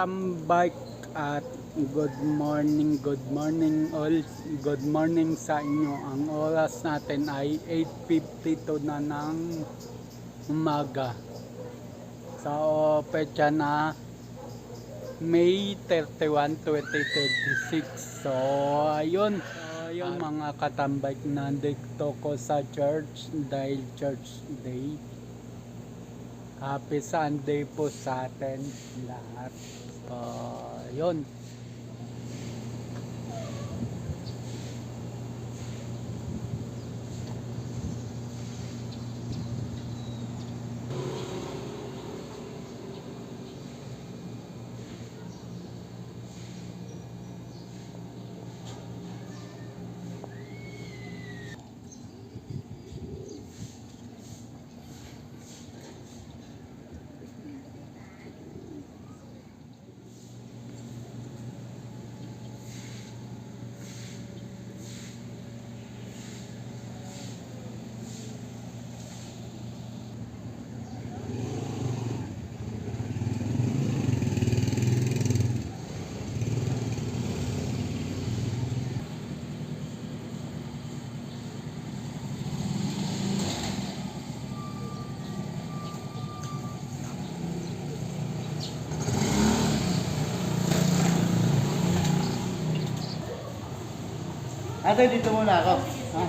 katambike at good morning all. Good morning sa inyo. Ang oras natin ay 8:52 na ng umaga. Sa petsa na May 31, 2026. So ayun mga katambike, nandito ko sa church dahil church day. Happy Sunday po sa atin lahat. So yun. Ate, dito muna ako. Ha?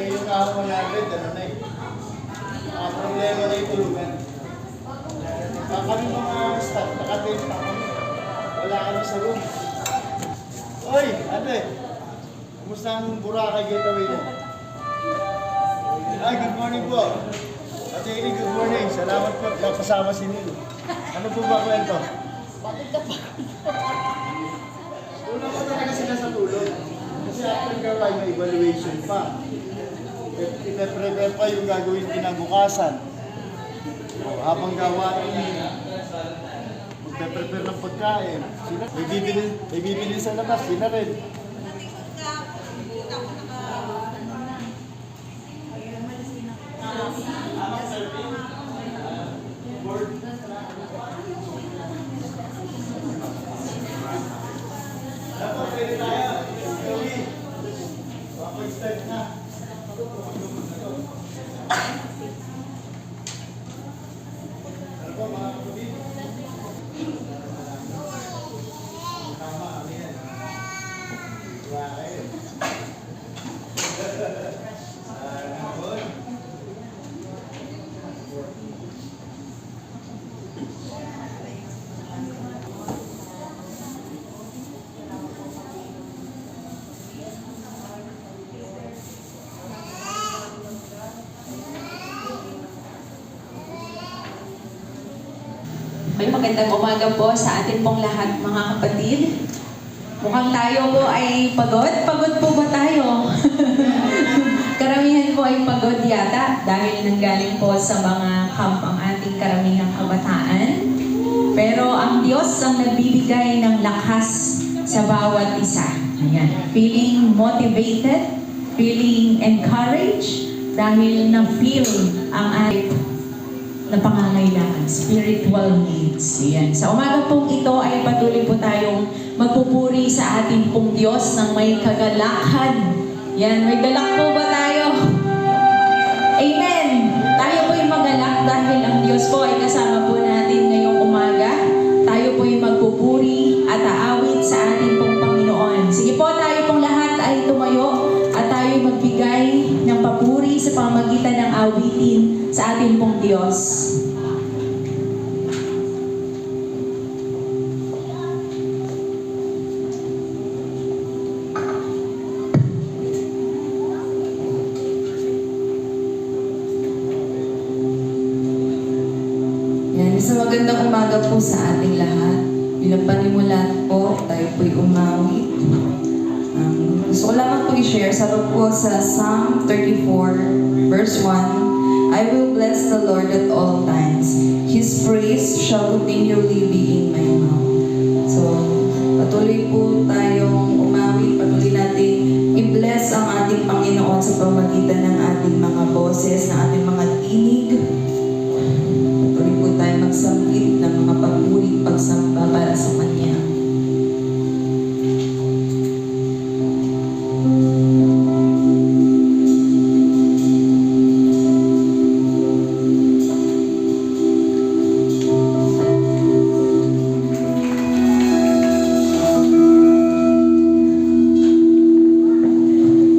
Yung ako 100, ano na eh. Problema na itulugan. Kami mga staff, nakatenta kami. Wala kami sa room. Oy, ate. Kumusta ang Boracay getaway mo? Ay, good morning po. Ate Ili, good morning. Salamat po. Kasama si Nilo. Ano po ba kwento? Bakit ka pa? Una ko talaga sila sa tulog. Kasi after gawin, may evaluation pa. Ine-prepare pa yung gagawin kinabukasan. Habang gawain, magpe-prepare ng pagkain. May bibili sa labas, sila rin. Dapat pwede tayo. Gawin. Start na. Ano po mga kapatid? Tama, ano yan? Wala kayo. May magandang umaga po sa atin pong lahat mga kapatid. Mukhang tayo po ay pagod. Pagod po ba tayo? Karamihan po ay pagod yata dahil nanggaling po sa mga camp ang ating karamihang kabataan. Pero ang Diyos ang nagbibigay ng lakas sa bawat isa. Ayan. Feeling motivated, feeling encouraged dahil na-feel ang ating na pangangailangan, spiritual needs. Yan. Sa umaga pong ito ay patuloy po tayong magpupuri sa ating pong Diyos ng may kagalakan. Yan, may galak po ba tayo? Amen! Tayo po ay magalak dahil ang Diyos po ay kasama po natin ngayong umaga. Tayo po ay magpupuri at aawit sa ating pong Panginoon. Sige po, tayo pong lahat ay tumayo at tayo ay magbigay ng papuri sa pamamagitan ng awitin sa ating pong Diyos. Yan, isang magandang umaga po sa ating lahat. Bilang panimulan po, tayo po'y umawit. Gusto ko lamang po i-share, sabi po sa Psalm 34, verse 1, I will bless the Lord at all times. His praise shall continually be in my mouth. So, patuloy po tayong umawit, patuloy natin i-bless ang ating Panginoon sa pamamagitan ng ating mga boses, ng ating mga tinig. Patuloy po tayo magsambit ng mga pagpuri, pagsamba para sa Kanya.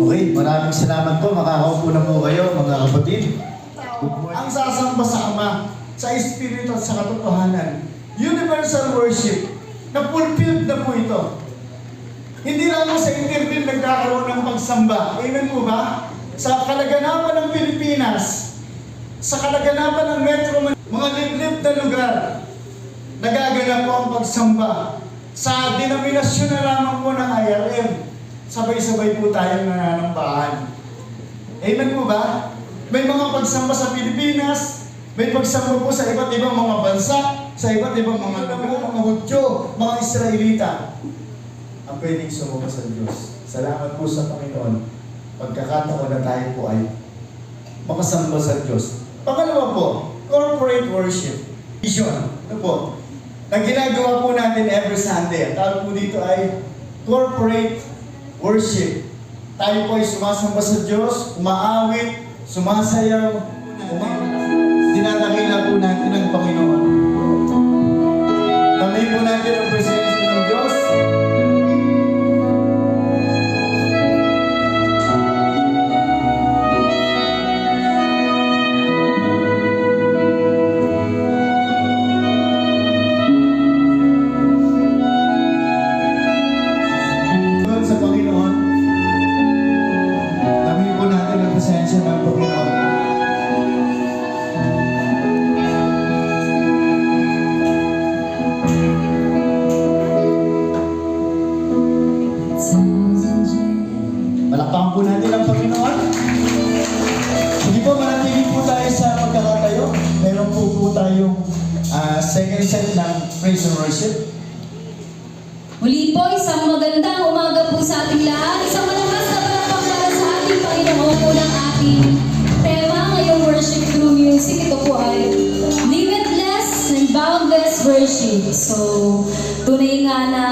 Okay, maraming salamat po. Makakaupo na po kayo, mga kapatid. Ang sasamba sa Ama, sa Espiritu at sa katotohanan, universal worship, na fulfilled na po ito. Hindi lang mo sa interview nagkakaroon ng pagsamba. Amen po ba? Sa kalaganapan ng Pilipinas, sa kalaganapan ng Metro Manila, mga liblib na lugar, nagaganap po ang pagsamba. Sa denominasyon na lamang po ng IRM, sabay-sabay po tayong nananambahan. Amen po ba? May mga pagsamba sa Pilipinas, may pagsamba po sa iba't ibang mga bansa, sa iba't ibang mga lugar, mga Hudyo, mga Israelita. Ang pwedeng sumama sa Diyos. Salamat po sa Panginoon. Pagkakataon na tayo po ay makasamba sa Diyos. Pangalawa po, corporate worship. Vision. Ano po? Na ginagawa po natin every Sunday. Ang tawag po dito ay corporate worship. Tayo po ay sumasamba sa Diyos, umaawit, sumasayaw, dinadakila po natin ang Panginoon. Tamin po natin ang presensya ng Diyos. Doon sa Panginoon, tamin po natin ang presensya ng Panginoon. Palakpakan po natin ang Panginoon. Hindi po, manatili po tayo sa pagkakatayo. Meron po tayong second set ng praise and worship. Muli po, isang magandang umaga po sa ating lahat. Isang malakas na palakpak para sa ating Panginoon po ng ating tema ngayong worship through music. Ito po ay limitless and boundless worship. So, tunay nga na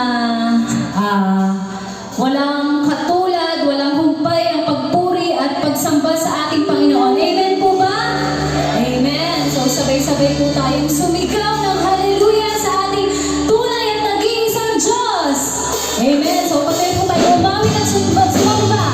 walang katulad, walang humpay ang pagpuri at pagsamba sa ating Panginoon. Amen po ba? Amen. So, sabay-sabay po tayong sumigaw ng hallelujah sa ating tunay at nag-iisang Diyos. Amen. So, patuloy po tayo umawit at sumamba.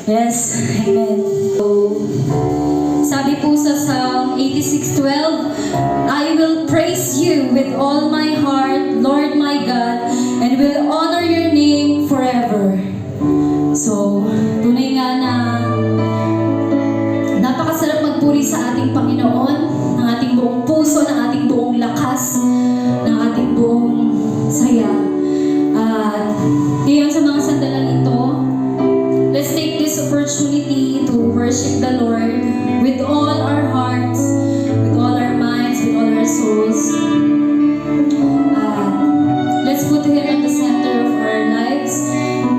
Yes, amen. So, sabi po sa Psalm 86:12, I will praise you with all my heart, Lord my God, and will honor your name forever. So, tunay nga na napakasarap magpuri sa ating Panginoon, ng ating buong puso, ng ating buong lakas, ng ating buong saya. At ngayon sa mga sandalang ito, let's take this opportunity to worship the Lord with all our hearts, with all our minds, with all our souls. Let's put Him at the center of our lives.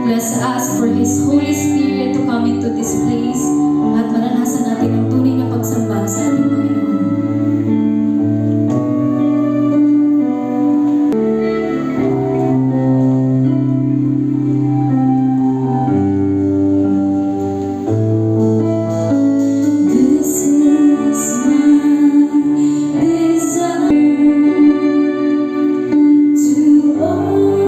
Let's ask for His Holy Spirit to come into this place at maranasan natin ang tunay na pagsamba sa ating Panginoon. This is my desire to honor you.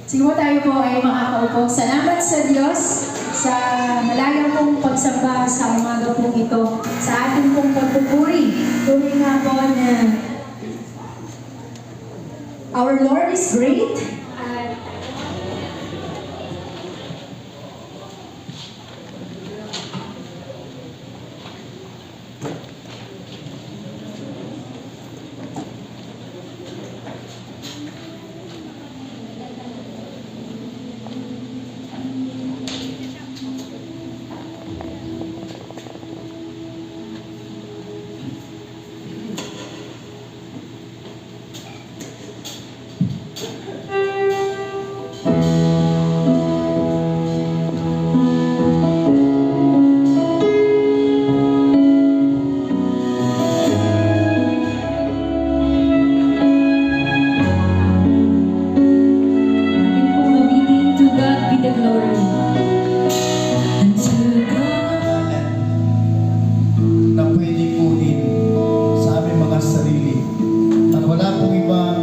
Siguro tayo po ay makakaupo. Salamat sa Diyos sa malagang pong pagsamba sa umaga pong ito, sa ating pong pagpupuri. Tunay nga po na our Lord is great. At ating pong mabitin, to God be the glory. And to God na pwede kunin sa aming mga sarili. At wala pong ibang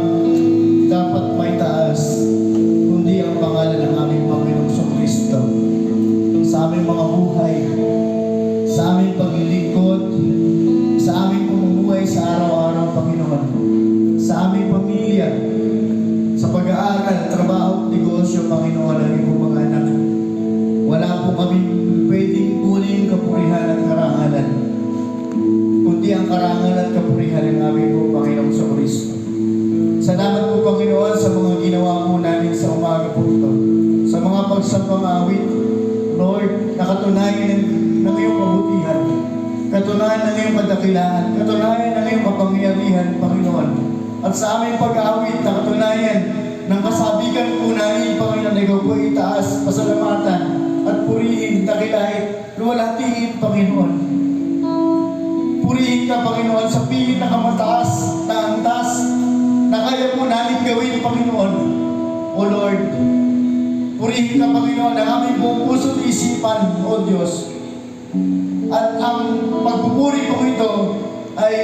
dapat may taas kundi ang pangalan ng aming Panginoong Kristo sa aming mga buhay, sa aming paglilingkod, sa aming pamumuhay sa araw-araw, Panginoon, sa aming pamilya, sa pag-aaral, trabaho, negosyo, Panginoon, ang iyong mga anak. Wala po kami pwedeng kunin kapurihan at karangalan, kundi ang karangalan at kapurihan ng aming po Panginoong sa Kristo. Salamat po, Panginoon, sa mga ginawa po namin sa umaga po ito, sa mga pagsambang awit, Lord, nakatunayan ng iyong kabutihan, katunayan ng iyong kadakilaan, katunayan ng iyong kapangyarihan, Panginoon. At sa aming pag-awit, nakatunayan ng kasabigan po namin, Panginoon, ikaw po itaas, pasalamatan, at purihin, dakilahin, luwalhatiin, Panginoon. Purihin ka, Panginoon, sa pinakamataas na antas na kaya po namin gawin, Panginoon. O Lord, purihin ka, Panginoon, ang aming buong puso't isipan, O Diyos. At ang pagpupuri po ito ay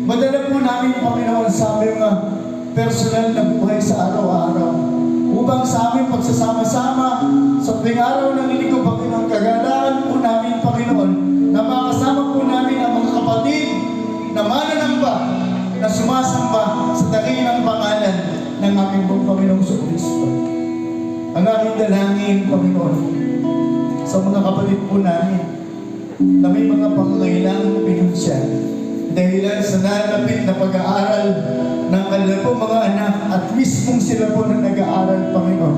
madala po namin, Panginoon, sa aming mga personal na buhay sa araw-araw. Upang sa aming pagsasama-sama sa tuwing araw ng linggo, Panginoon, kagalaan po namin, Panginoon, na makasama po namin ang mga kapatid na mananamba, na sumasamba sa dakilang pangalan ng aming buong Panginoong Kristo. Ang aming dalangin, Panginoon, sa mga kapatid po namin na may mga pangangailangang pinunsya dahilan sa nalapit na pag-aaral ng kanilang po mga anak at mismong sila po na nag-aaral, Panginoon.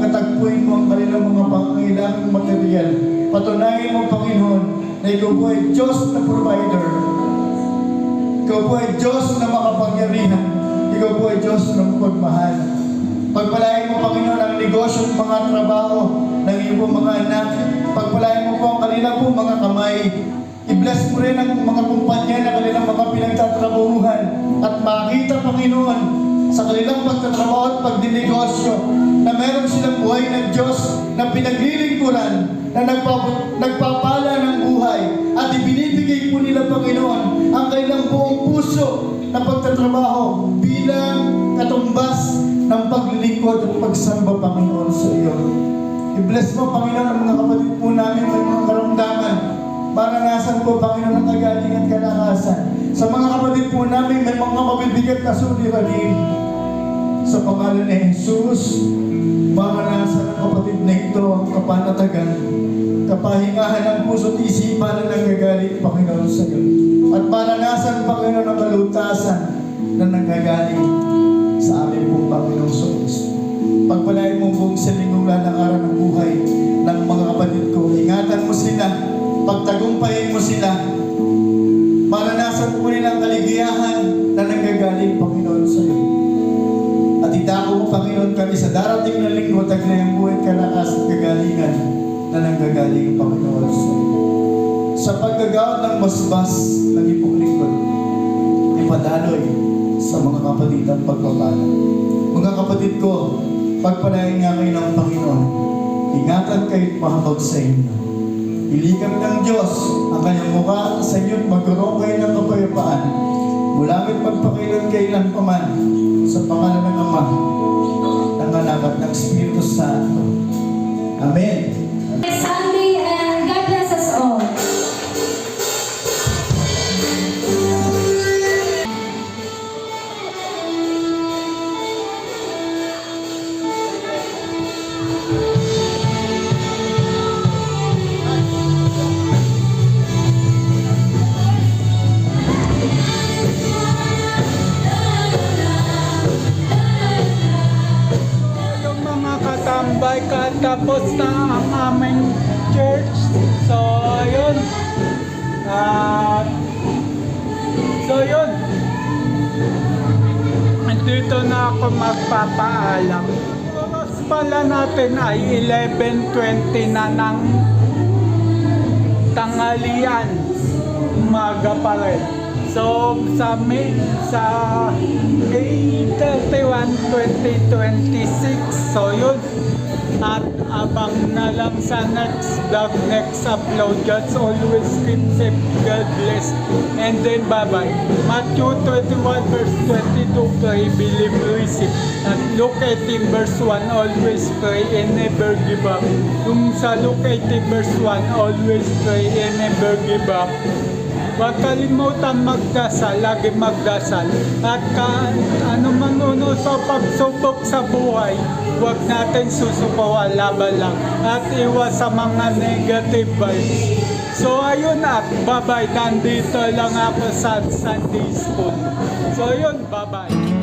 Katagpuin mo ang kanilang mga pangangailangang material. Patunayan mo, Panginoon, na ikaw po ay Diyos na provider. Ikaw po ay Diyos na makapangyarihan. Ikaw po ay Diyos na mapagmahal. Pagpalain mo, Panginoon, ang negosyo at mga trabaho ng iyong po mga anak. Pagpalain mo po ang kanilang po mga kamay. I-bless mo rin ang mga kumpanya na kanilang mga pinagtatrabahuhan. At makita, Panginoon, sa kanilang pagtatrabaho at pagdinegosyo na meron silang buhay ng Diyos na pinaglilingkod lingkuran na nagpapala ng buhay at ibinibigay po nila, Panginoon, ang kanilang buong puso na pagtatrabaho bilang katumbas ng paglilingkod at pagsamba, Panginoon, sa iyo. I-bless mo, Panginoon, ang mga kapatid po namin may mga karamdaman. Maranasan po, Panginoon, ang kagalingan at kalakasan. Sa mga kapatid po namin may mga mabibigat na suliranin. Sa pangalan ni Jesus, maranasan ng kapatid na ito ang kapanatagan, kapahingahan ng puso't isipan na nanggagaling, Panginoon, sa iyo. At maranasan, Panginoon, ang kalutasan na nanggagaling sa amin pong Panginoon sa Kristo. Pagpalain mo buong silingong lalakaran ng buhay ng mga kapatid ko. Ingatan mo sila, pagtagumpayin mo sila. Maranasan po nila ang kaligayahan na nanggagaling, Panginoon, sa iyo. At itako mo, Panginoon, kami sa darating na linggo, taglay buhay, kalakas at kagalingan na nanggagaling, Panginoon, sa iyo. Sa paggagawad ng basbas ng ipong lingkod, ipadaloy sa mga kapatid ang pagpapala. Mga kapatid ko, pagpalain nga kayo ng Panginoon, ingatan kayo at mahabag sa inyo. Iligam ng Diyos ang kanyang mukha sa inyo at magkaroon kayo ng kapayapaan. Mulamit magpakailan kailan paman sa pangalan ng Ama, ng Anak at ng Espiritu Santo. Amen. Sunday, and God bless us all. Yung mga katambay, katapos na ang aming church. So, ayun. Yun. Dito na ako magpapaalam. Oras pala natin ay 11:20 na ng tanghalian. Umaga pa rin. So, sa 8/31/2026, so yun. At abang na lang sa next vlog, next upload. Just always keep safe. God bless. And then bye-bye. Matthew 21 verse 22, pray, believe, receive. At Luke 18 verse 1, always pray and never give up. Yung sa Luke 18 verse 1, always pray and never give up. Huwag kalimutan magdasal, lagi magdasal. At ano man sa pagsubok sa buhay, huwag natin susukawan, laban lang. At iwas sa mga negative vibes. So ayun at bye-bye. Nandito lang ako sa Sunday School. So ayun, bye-bye.